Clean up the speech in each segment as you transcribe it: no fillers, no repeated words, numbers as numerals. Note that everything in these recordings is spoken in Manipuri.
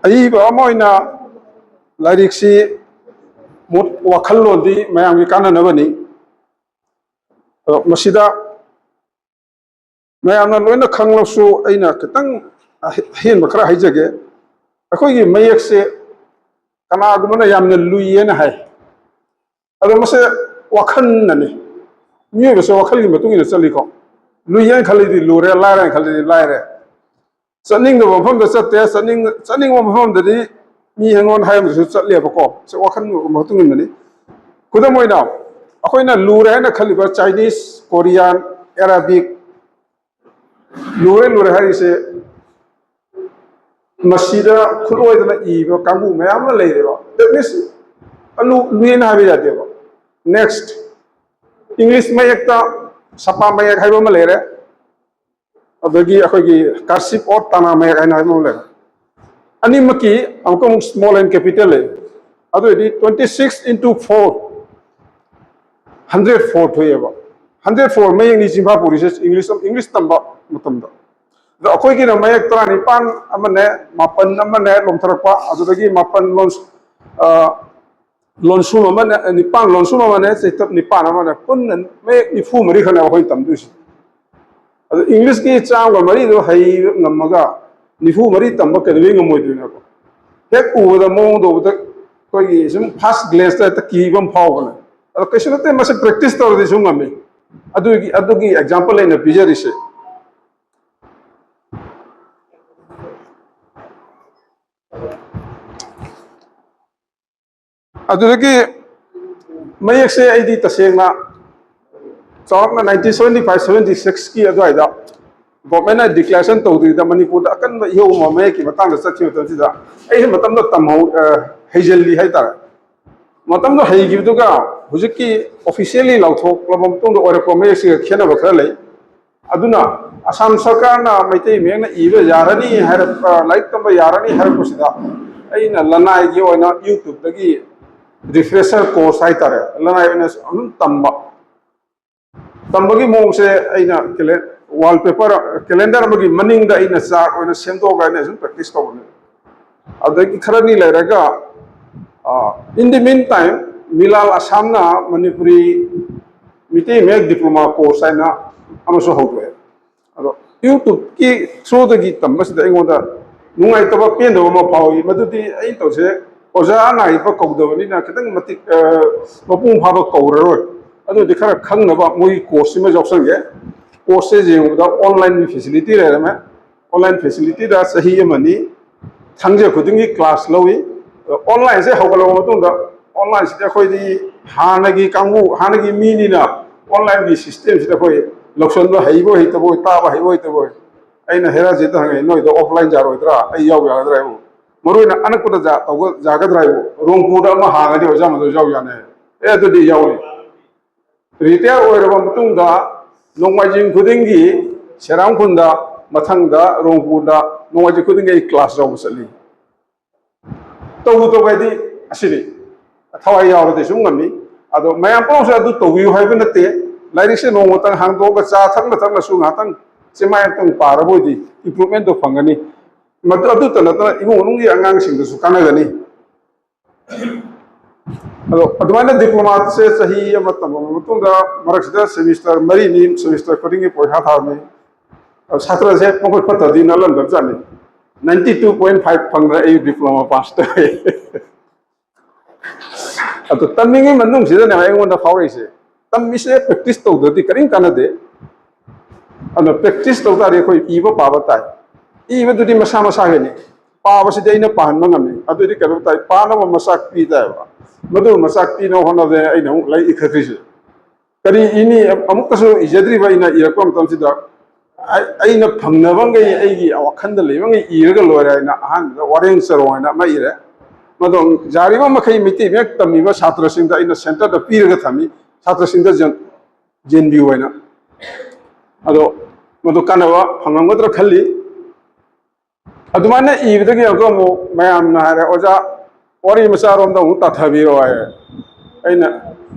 ꯑꯏꯕ ꯑꯃ ꯑꯣꯏꯅ ꯂꯥꯏꯔꯤꯛꯁꯤ ꯋꯥꯈꯜꯂꯣꯟꯗꯤ ꯃꯌꯥꯝꯒꯤ ꯀꯥꯟꯅꯅꯕꯅꯤ ꯃꯁꯤꯗ ꯃꯌꯥꯝꯅ ꯂꯣꯏꯅ ꯈꯪꯂꯁꯨ ꯑꯩꯅ ꯈꯤꯇꯪ ꯍꯦꯟꯕ ꯈꯔ ꯍꯥꯏꯖꯒꯦ ꯑꯩꯈꯣꯏꯒꯤ ꯃꯌꯦꯛꯁꯦ ꯀꯅꯥꯒꯨꯝꯕꯅ ꯌꯥꯝꯅ ꯂꯨꯏꯌꯦꯅ ꯍꯥꯏ ꯑꯗꯣ ꯃꯁꯤ ꯋꯥꯈꯜꯅꯅꯤ ꯃꯤꯑꯣꯏꯕꯁꯦ ꯋꯥꯈꯜꯒꯤ ꯃꯇꯨꯡ ꯏꯟꯅ ꯆꯠꯂꯤꯀꯣ ꯂꯨꯏꯌꯦꯅ ꯈꯜꯂꯗꯤ ꯂꯨꯔꯦ ꯂꯥꯏꯔꯦꯅ ꯈꯜꯂꯗꯤ ꯂꯥꯏꯔꯦ ꯆꯠꯅꯤꯡꯗꯕ ꯃꯐꯝꯗ ꯆꯠꯇꯦ ꯆꯠꯅꯤꯡꯕ ꯃꯐꯝꯗꯗꯤ ꯃꯤ ꯑꯩꯉꯣꯟꯗ ꯍꯥꯏꯔꯝꯕꯁꯨ ꯆꯠꯂꯦꯕꯀꯣ ꯁꯤ ꯋꯥꯈꯜꯒꯤ ꯃꯇꯨꯡ ꯏꯟꯅꯅꯤ ꯈꯨꯗꯝ ꯑꯣꯏꯅ ꯑꯩꯈꯣꯏꯅ ꯂꯨꯔꯦ ꯍꯥꯏꯅ ꯈꯜꯂꯤꯕ ꯆꯥꯏꯅꯤꯁ ꯀꯣꯔꯤꯌꯥꯟ ꯑꯦꯔꯥꯕꯤꯛ ꯂꯨꯔꯦ ꯍꯥꯏꯔꯤꯁꯦ ꯃꯁꯤꯗ ꯈꯨꯠꯂꯣꯏꯗꯅ ꯏꯕ ꯀꯥꯡꯕꯨ ꯃꯌꯥꯝ ꯑꯃ ꯂꯩꯔꯦꯕ ꯗꯦꯠ ꯃꯤꯟꯁ ꯂꯨꯏꯌꯦꯅ ꯍꯥꯏꯕ ꯌꯥꯗꯦꯕ ꯅꯦꯛꯁꯠ ꯏꯪꯂꯤꯁ ꯃꯌꯦꯛꯇ ꯁꯄꯥ ꯃꯌꯦꯛ ꯍꯥꯏꯕ ꯑꯃ ꯂꯩꯔꯦ ꯑꯗꯒꯤ ꯑꯩꯈꯣꯏꯒꯤ ꯀꯔꯁꯤꯞ ꯑꯣꯔ ꯇꯥꯅꯥ ꯃꯌꯦꯛ ꯍꯥꯏꯅ ꯍꯥꯏꯕ ꯑꯃ ꯂꯩꯔꯦ ꯑꯅꯤꯃꯛꯀꯤ ꯑꯃꯨꯛꯀ ꯑꯃꯨꯛ ꯁ꯭ꯃꯣꯜ ꯑꯦꯟ ꯀꯦꯄꯤꯇꯦꯜ ꯂꯩ ꯑꯗꯨ ꯑꯣꯏꯔꯗꯤ 26 × 4 104 ꯊꯣꯛꯑꯦꯕ 104 ꯃꯌꯦꯛꯅꯤ ꯆꯤꯡꯐꯥ ꯄꯨꯔꯤꯁꯦ ꯏꯪꯂꯤꯁ ꯇꯝꯕ ꯃꯇꯝꯗ ꯑꯗꯣ ꯑꯩꯈꯣꯏꯒꯤꯅ ꯃꯌꯦꯛ 19 ꯑꯃꯅꯦ 9 ꯑꯃꯅꯦ ꯂꯣꯝꯊꯔꯛꯄ ꯑꯗꯨꯗꯒꯤ 9 ꯂꯣꯟꯁꯨꯝ ꯑꯃꯅꯦ 9 ꯂꯣꯟꯁꯨꯝ ꯑꯃꯅꯦ ꯆꯩꯇꯞ 9 ꯑꯃꯅꯦ ꯄꯨꯟꯅ ꯃꯌꯦꯛ 94 ꯈꯛꯅꯦꯕ ꯑꯩꯈꯣꯏ ꯇꯝꯗꯣꯏꯁꯦ ꯑꯗꯣ ꯏꯪꯂꯤꯁꯀꯤ ꯆꯥꯝꯃꯒ 4ꯗꯣ ꯍꯩꯕ ꯉꯝꯃꯒ 94 ꯇꯝꯕ ꯀꯩꯗꯧꯕꯩ ꯉꯝꯃꯣꯏꯗꯣꯏꯅꯣ ꯍꯦꯛ ꯎꯕꯗ ꯃꯑꯣꯡꯗ ꯎꯕꯗ ꯑꯩꯈꯣꯏꯒꯤ ꯁꯨꯝ ꯐꯥꯔꯁ ꯒ꯭ꯂꯦꯟꯁꯇ ꯍꯦꯛꯇ ꯀꯤꯕ ꯑꯃ ꯐꯥꯎꯕꯅꯦ ꯑꯗꯣ ꯀꯩꯁꯨ ꯅꯠꯇꯦ ꯃꯁꯤ ꯄ꯭ꯔꯦꯛꯇꯤꯁ ꯇꯧꯔꯗꯤ ꯁꯨꯝ ꯉꯝꯃꯤ ꯑꯗꯨꯒꯤ ꯑꯦꯛꯖꯥꯝꯄꯜ ꯑꯩꯅ ꯄꯤꯖꯔꯤꯁꯦ ꯑꯗꯨꯗꯒꯤ ꯃꯌꯦꯛꯁꯦ ꯑꯩꯗꯤ ꯇꯁꯦꯡꯅ ꯆꯥꯎꯔꯥꯛꯅ 1975-76ꯀꯤ ꯑꯗꯨꯋꯥꯏꯗ ꯒꯣꯔꯃꯦꯟꯅ ꯗꯤꯀ꯭ꯂꯦꯔꯦꯁꯟ ꯇꯧꯗ꯭ꯔꯤꯉꯩꯗ ꯃꯅꯤꯄꯨꯔꯗ ꯑꯀꯟꯕ ꯏꯍꯧ ꯑꯃ ꯃꯌꯦꯛꯀꯤ ꯃꯇꯥꯡꯗ ꯆꯠꯈꯤꯕ ꯃꯇꯝꯁꯤꯗ ꯑꯩꯁꯦ ꯃꯇꯝꯗ ꯍꯩꯖꯤꯜꯂꯤ ꯍꯥꯏꯇꯥꯔꯦ ꯃꯇꯝꯗ ꯍꯩꯈꯤꯕꯗꯨꯒ ꯍꯧꯖꯤꯛꯀꯤ ꯑꯣꯐꯤꯁꯤꯌꯦꯜꯂꯤ ꯂꯥꯎꯊꯣꯛꯂꯕ ꯃꯇꯨꯡꯗ ꯑꯣꯏꯔꯛꯄ ꯃꯌꯦꯛꯁꯤꯒ ꯈꯦꯠꯅꯕ ꯈꯔ ꯂꯩ ꯑꯗꯨꯅ ꯑꯁꯥꯝ ꯁꯔꯀꯥꯔꯅ ꯃꯩꯇꯩ ꯃꯌꯦꯛꯅ ꯏꯕ ꯌꯥꯔꯅꯤ ꯍꯥꯏꯔꯛꯄ ꯂꯥꯏꯔꯤꯛ ꯇꯝꯕ ꯌꯥꯔꯅꯤ ꯍꯥꯏꯔꯛꯄꯁꯤꯗ ꯑꯩꯅ ꯂꯅꯥꯏꯒꯤ ꯑꯣꯏꯅ ꯌꯨꯇ꯭ꯌꯨꯕꯇꯒꯤ ꯔꯤꯐ꯭ꯔꯦꯁꯔ ꯀꯣꯔꯁ ꯍꯥꯏꯇꯥꯔꯦ ꯂꯅꯥꯏ ꯑꯣꯏꯅ ꯑꯗꯨꯝ ꯇꯝꯕꯒꯤ ꯃꯑꯣꯡꯁꯦ ꯑꯩꯅ ꯋꯥꯜꯄꯦꯄꯔ ꯀꯦꯂꯦꯟꯗꯔ ꯑꯃꯒꯤ ꯃꯅꯤꯡꯗ ꯑꯩꯅ ꯆꯥꯔꯠ ꯑꯣꯏꯅ ꯁꯦꯝꯗꯣꯛꯑꯒ ꯑꯩꯅ ꯁꯨꯝ ꯄ꯭ꯔꯦꯛꯇꯤꯁ ꯇꯧꯕꯅꯦ ꯑꯗꯒꯤ ꯈꯔꯅꯤ ꯂꯩꯔꯒ ꯏꯟ ꯗꯤ ꯃꯤꯟ ꯇꯥꯏꯝ ꯃꯤꯂꯥꯜ ꯑꯁꯥꯝꯅ ꯃꯅꯤꯄꯨꯔꯤ ꯃꯤꯇꯩ ꯃꯌꯦꯛ ꯗꯤꯄ꯭ꯂꯣꯃꯥ ꯀꯣꯔꯁ ꯍꯥꯏꯅ ꯑꯃꯁꯨ ꯍꯧꯗꯣꯛꯑꯦ ꯑꯗꯣ ꯌꯨꯇ꯭ꯌꯨꯕꯀꯤ ꯊ꯭ꯔꯨꯗꯒꯤ ꯇꯝꯕꯁꯤꯗ ꯑꯩꯉꯣꯟꯗ ꯅꯨꯡꯉꯥꯏꯇꯕ ꯄꯦꯟꯗꯕ ꯑꯃ ꯐꯥꯎꯏ ꯃꯗꯨꯗꯤ ꯑꯩ ꯇꯧꯁꯦ ꯑꯣꯖꯥ ꯅꯥꯏꯕ ꯀꯧꯗꯕꯅꯤꯅ ꯈꯤꯇꯪ ꯃꯇꯤꯛ ꯃꯄꯨꯡ ꯐꯥꯕ ꯀꯧꯔꯔꯣꯏ ꯑꯗꯨꯗꯤ ꯈꯔ ꯈꯪꯅꯕ ꯃꯣꯏꯒꯤ ꯀꯣꯔꯁꯁꯤꯃ ꯌꯥꯎꯁꯟꯒꯦ ꯀꯣꯔꯁꯁꯦ ꯌꯦꯡꯕꯗ ꯑꯣꯟꯂꯥꯏꯟꯒꯤ ꯐꯦꯁꯤꯂꯤꯇꯤ ꯂꯩꯔꯝꯃꯦ ꯑꯣꯟꯂꯥꯏꯟ ꯐꯦꯁꯤꯂꯤꯇꯤꯗ ꯆꯍꯤ ꯑꯃꯅꯤ ꯊꯥꯡꯖ ꯈꯨꯗꯤꯡꯒꯤ ꯀ꯭ꯂꯥꯁ ꯂꯧꯏ ꯑꯣꯟꯂꯥꯏꯟꯁꯦ ꯍꯧꯒꯠꯂꯕ ꯃꯇꯨꯡꯗ ꯑꯣꯟꯂꯥꯏꯟꯁꯤꯗ ꯑꯩꯈꯣꯏꯗꯤ ꯍꯥꯟꯅꯒꯤ ꯀꯥꯡꯕꯨ ꯍꯥꯟꯅꯒꯤ ꯃꯤꯅꯤꯅ ꯑꯣꯟꯂꯥꯏꯟꯒꯤ ꯁꯤꯁꯇꯦꯝꯁꯤꯗ ꯑꯩꯈꯣꯏ ꯂꯧꯁꯟꯕ ꯍꯩꯕ ꯍꯩꯇꯕ ꯑꯣꯏ ꯇꯥꯕ ꯍꯩꯕ ꯍꯩꯇꯕ ꯑꯣꯏ ꯑꯩꯅ ꯍꯦꯔꯥꯖꯤꯠꯇ ꯍꯪꯉꯦ ꯅꯣꯏꯗꯣ ꯑꯣꯐꯂꯥꯏꯟ ꯌꯥꯔꯣꯏꯗ꯭ꯔꯥ ꯑꯩ ꯌꯥꯎ ꯌꯥꯒꯗ꯭ꯔꯥ ꯍꯥꯏꯕꯨ ꯃꯔꯨ ꯑꯣꯏꯅ ꯑꯅꯛꯄꯗ ꯇꯧꯕ ꯌꯥꯒꯗ꯭ꯔꯥ ꯍꯥꯏꯕꯨ ꯔꯣꯡꯄꯨꯔꯗ ꯑꯃ ꯍꯥꯡꯉꯗꯤ ꯑꯣꯖꯥ ꯃꯗꯨ ꯌꯥꯎ ꯌꯥꯅꯤ ꯑꯗꯨꯗꯤ ꯌꯥꯎꯏ ꯔꯤꯇꯥꯌꯔ ꯑꯣꯏꯔꯕ ꯃꯇꯨꯡꯗ ꯅꯣꯡꯃꯥꯏꯖꯤꯡ ꯈꯨꯗꯤꯡꯒꯤ ꯁꯦꯔꯥꯝꯈꯨꯟꯗ ꯃꯊꯪꯗ ꯔꯣꯡꯄꯨꯔꯗ ꯅꯣꯡꯃꯥꯏꯖꯤꯡ ꯈꯨꯗꯤꯡꯒꯤ ꯑꯩ ꯀ꯭ꯂꯥꯁ ꯌꯥꯎꯕ ꯆꯠꯂꯤ ꯇꯧꯕ ꯍꯥꯏꯗꯤ ꯑꯁꯤꯅꯤ ꯊꯋꯥꯏ ꯌꯥꯎꯔꯗꯤ ꯁꯨꯝ ꯉꯝꯃꯤ ꯑꯗꯣ ꯃꯌꯥꯝ ꯄꯨꯝꯅꯃꯛꯁꯨ ꯑꯗꯨ ꯇꯧꯕꯤꯌꯨ ꯍꯥꯏꯕ ꯅꯠꯇꯦ ꯂꯥꯏꯔꯤꯛꯁꯦ ꯅꯣꯡꯃꯇꯪ ꯍꯥꯡꯗꯣꯛꯑꯒ ꯆꯥ ꯊꯛꯅꯁꯨ ꯉꯥꯏꯍꯥꯛꯇꯪ ꯆꯦꯃꯥꯏ ꯑꯃꯇꯪ ꯄꯥꯔꯕ ꯑꯣꯏꯗꯤ ꯏꯝꯄ꯭ꯔꯨꯚꯃꯦꯟꯇꯣ ꯐꯪꯒꯅꯤ ꯑꯗꯨꯇ ꯅꯠꯇꯅ ꯏꯃꯨꯡ ꯃꯅꯨꯡꯒꯤ ꯑꯉꯥꯡꯁꯤꯡꯗꯁꯨ ꯀꯥꯟꯅꯒꯅꯤ ꯑꯗꯣ ꯑꯗꯨꯃꯥꯏꯅ ꯗꯤꯄ꯭ꯂꯣꯃꯥꯁꯦ ꯆꯍꯤ ꯑꯃ ꯇꯝꯃꯕ ꯃꯇꯨꯡꯗ ꯃꯔꯛꯁꯤꯗ ꯁꯦꯃꯤꯁꯇꯔ 4ꯅꯤ ꯁꯦꯃꯤꯁꯇꯔ ꯈꯨꯗꯤꯡꯒꯤ ꯄꯩꯈꯥ ꯊꯥꯔꯝꯃꯤ ꯁꯥꯇ꯭ꯔꯁꯦ ꯃꯈꯣꯏ ꯐꯠꯇꯗꯤ ꯅꯠꯂꯝꯗꯕꯖꯥꯠꯅꯤ 92.5 ꯐꯪꯗꯅ ꯑꯩ ꯗꯤꯄ꯭ꯂꯣꯃꯥ ꯄꯥꯁ ꯇꯧꯋꯦ ꯑꯗꯣ ꯇꯝꯃꯤꯉꯩ ꯃꯅꯨꯡꯁꯤꯗꯅꯦ ꯑꯩꯉꯣꯟꯗ ꯐꯥꯎꯔꯛꯏꯁꯦ ꯇꯝꯃꯤꯁꯦ ꯄ꯭ꯔꯦꯛꯇꯤꯁ ꯇꯧꯗ꯭ꯔꯗꯤ ꯀꯔꯤꯝ ꯀꯥꯟꯅꯗꯦ ꯑꯗꯣ ꯄ꯭ꯔꯦꯛꯇꯤꯁ ꯇꯧ ꯇꯥꯔꯗꯤ ꯑꯩꯈꯣꯏ ꯏꯕ ꯄꯥꯕ ꯇꯥꯏ ꯏꯕꯗꯨꯗꯤ ꯃꯁꯥ ꯃꯁꯥꯒꯤꯅꯤ ꯄꯥꯕꯁꯤꯗꯤ ꯑꯩꯅ ꯄꯥꯍꯟꯕ ꯉꯝꯃꯤ ꯑꯗꯨꯗꯤ ꯀꯩꯅꯣ ꯇꯥꯏ ꯄꯥꯅꯕ ꯃꯆꯥꯛ ꯄꯤ ꯇꯥꯏꯕ ꯃꯗꯨ ꯃꯆꯥꯛ ꯄꯤꯅꯕ ꯍꯣꯠꯅꯕꯗ ꯑꯩꯅ ꯑꯃꯨꯛ ꯂꯥꯏꯔꯤꯛ ꯏꯈꯠꯈ꯭ꯔꯤꯁꯦ ꯀꯔꯤ ꯏꯅꯤ ꯑꯃꯨꯛꯀꯁꯨ ꯏꯖꯗ꯭ꯔꯤꯕ ꯑꯩꯅ ꯏꯔꯛꯄ ꯃꯇꯝꯁꯤꯗ ꯑꯩꯅ ꯐꯪꯅꯕꯉꯩ ꯑꯩꯒꯤ ꯋꯥꯈꯜꯗ ꯂꯩꯕꯉꯩ ꯏꯔꯒ ꯂꯣꯏꯔꯦ ꯍꯥꯏꯅ ꯑꯍꯥꯟꯕꯗ ꯋꯥꯔꯦꯡ ꯆꯔꯣꯡ ꯍꯥꯏꯅ ꯑꯃ ꯏꯔꯦ ꯃꯗꯣ ꯌꯥꯔꯤꯕ ꯃꯈꯩ ꯃꯩꯇꯩ ꯃꯌꯦꯛ ꯇꯝꯃꯤꯕ ꯁꯥꯇ꯭ꯔꯁꯤꯡꯗ ꯑꯩꯅ ꯁꯦꯟꯇꯔꯗ ꯄꯤꯔꯒ ꯊꯝꯃꯤ ꯁꯥꯇ꯭ꯔꯁꯤꯡꯗ ꯌꯦꯟꯕꯤꯌꯨ ꯍꯥꯏꯅ ꯑꯗꯣ ꯃꯗꯨ ꯀꯥꯟꯅꯕ ꯐꯪꯉꯝꯒꯗ꯭ꯔꯥ ꯈꯜꯂꯤ ꯑꯗꯨꯃꯥꯏꯅ ꯏꯕꯗꯒꯤ ꯑꯃꯨꯛ ꯃꯌꯥꯝꯅ ꯍꯥꯏꯔꯦ ꯑꯣꯖꯥ ꯋꯥꯔꯤ ꯃꯆꯥꯔꯣꯝꯗ ꯑꯃꯨꯛ ꯇꯥꯊꯕꯤꯔꯣ ꯍꯥꯏꯌꯦ ꯑꯩꯅ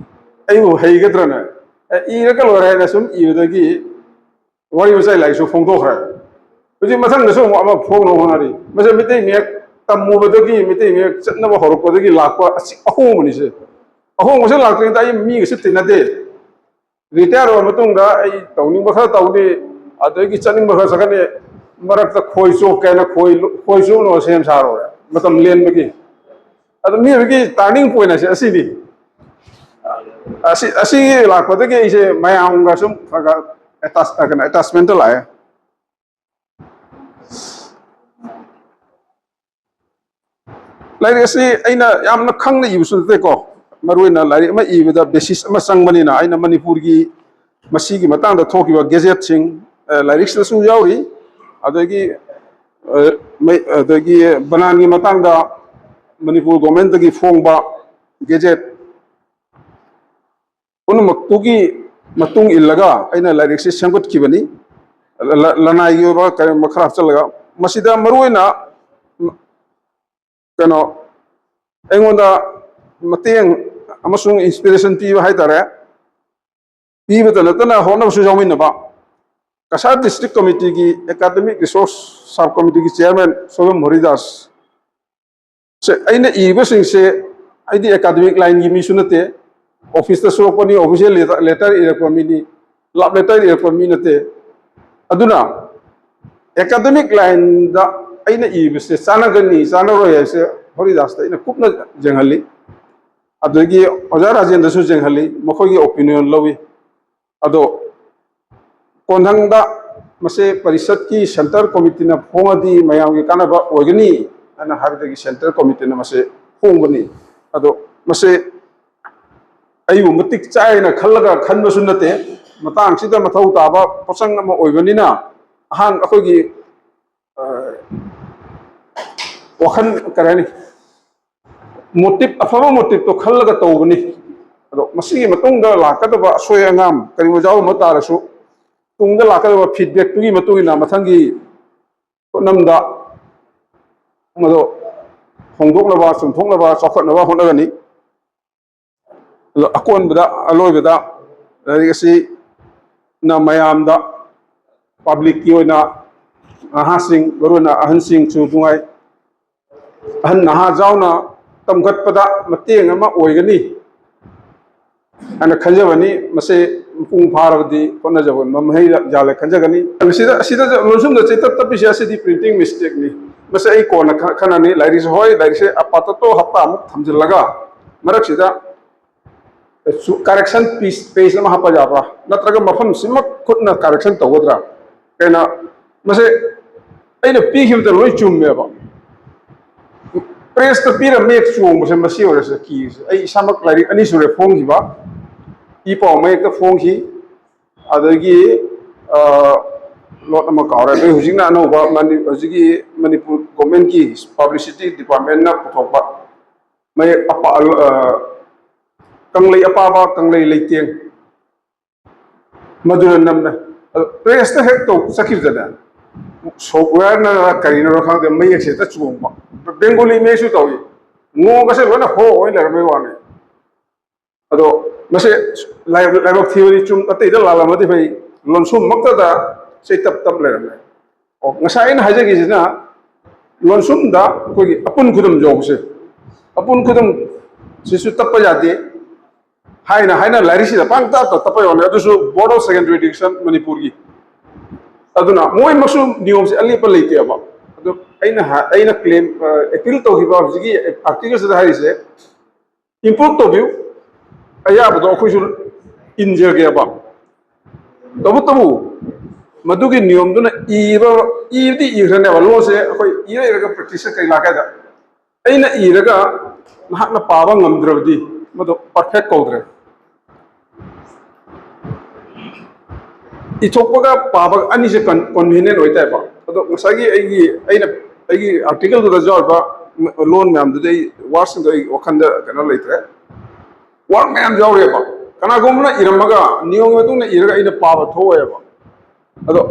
ꯑꯩꯕꯨ ꯍꯩꯒꯗ꯭ꯔꯅꯦ ꯏꯔꯒ ꯂꯣꯏꯔꯦ ꯍꯥꯏꯅ ꯁꯨꯝ ꯏꯕꯗꯒꯤ ꯋꯥꯔꯤ ꯃꯆꯥ ꯂꯥꯏꯔꯤꯛꯁꯨ ꯐꯣꯡꯗꯣꯛꯈ꯭ꯔꯦ Uji masang nasu ama phone no honari. Masa mite mi tamu bedagi mite mi chatna ma horok bedagi lakwa asi ahong mani se. Ahong masa lakring ta mi gisi tinade. Retire wa matung da ai tawning bakha tawni adagi chaning bakha sakane marak ta khoi so kana khoi so no sem saro matam len bagi. Ado mi bagi turning point ase asi ni. Asi lakwa dagi ise mayang ga sum kaga attachment la. Like I say, I'm not coming to use the go. Marina, like my even the basis, my sang manina, I know Manipurgi, Masigi, Matan, the talk about gazetting, like the Suyawi, Adagi, the Banani Matanga, Manipur government, the Fongba, Gazette, Unumaktugi, Matung Ilaga, I know like this Shangut Kibani, Lana Yuba, Makraftalaga, Masida Maruina. Kano engonda mateng amasung inspiration piba haitare piba tanatana hona su jawmin ba Kasar district committee ki academic resource sub committee ki chairman Sobam Horidas se aina iba sing se aidi academic line gi misunate office ta so pani official letter irekomini lab letter irekominate aduna academic line da aina iba se sanagani sanaro ya se Horidas ta ina kupna jangali adagi Oja Rajendra su jangali mokhogi opinion lawi ado konhangda mase parisat ki center committee na phongadi mayam gi kanaba ogani ana habdagi center committee na mase phongbani ado mase ayu mutik chai na khallaga khanba sunate matang sida mathau taba posang na oibani na han akhogi wakhan karani motif afama motif to khallaga tawbani ado masigi matungda lakadaba soy angam kari mojaw matarasu tungda lakadaba feedback tugi matugina mathangi namda mado hongdoknaba sumthoknaba chokhatnaba honagani akon bada aloy bada rigasi na mayamda public ki oina ahasing baruna ahansing chu dungai ahan naha jauna tamgat pada mateng ama oigani ana khanjabani mase pung pharabdi kona jabon mamhai jale khanjagani sida losum da chetat tapisia sidi printing mistake ni mase ai kona khanani lairi hoi lairi se apatato hapta amuk thamjillaga marak sida correction page lama hapa jaba natraga mafam simak khutna correction tagodra kena mase aina pi him da loi chumme ba press the pira make chuong mase masi ora se ki ai samak lari ani sure phong hi ba I pa make the phong hi adagi lot ama kaura be hujina no ba mani hujigi Manipur government ki publicity department na puthokpa mai apa kanglei apa ba kanglei leiteng maduna namna press the hek to sakir jada software na karina ro khang de mai se ta chuong ba Bengali me su tawi ngo ga se lona ho oi lar me wane ado mase live of theory chum ate da lala mati phai lonsum makta da se tap tap lar me o ngasai na haje gi na lonsum da ko gi apun khudum job se apun khudum sisu tap pa jati haina larisi da pang ta tap pa yone adu su board of secondary education Manipur gi aduna moi masu niom se ali pa leite aba aina claim appeal to hiba higi article se hari se improve to view aya bado khoisul injure ge ba tabu madugi niyom duna di irane walo se khoi iraga practice kai la ka da aina iraga na paba ngamdrabdi mado perfect kodre ichokpaga paba ani se convenient hoita ba ado ngasagi aigi article do da ba loan ma'am do dei washing do wakhanda kana leitre war ma'am jawre ba kana gomna iramaga niyong metu na iraga ina paba thoe ba ado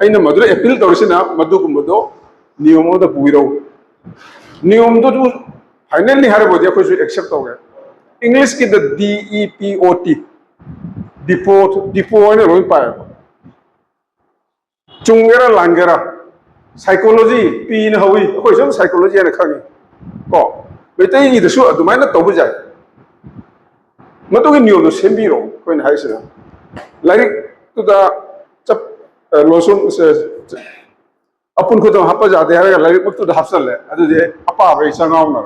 aina madura appeal tawsina madu kumdo niyom da puiro niyom do finally harbo dia ko accept hoge english ki the DEPOT depot ne roi pa chungera langera psychology pin hawi khoi som psychology ana khangi ko betai ni su adumai na tobu jai matu gi niyo do sembi ro khoi na haisa like to da chap losun apun ko to hapa ja de ha like mak to da hapsal le adu de apa bai sangaw na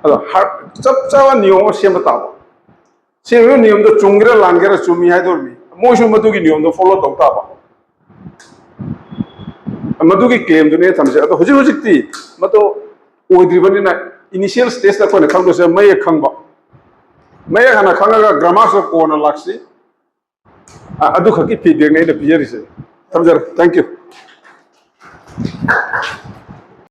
ado har chap chawa niyo sem ta sem niyo do chungira langira chumi hai dor mi mo su matu gi niyo do follow to ta ba मधुकी क्लेम दुने थमसे अतो हुजि हुजिति मतो ओद्रिबनि ना इनिशियल स्टेज ता कोने खंगो से मय खंगबा मय हना खंगा ग्रामर से कोन लाक्सी अदु खकी फीडबैक ने पियरिसे थमजर थैंक यू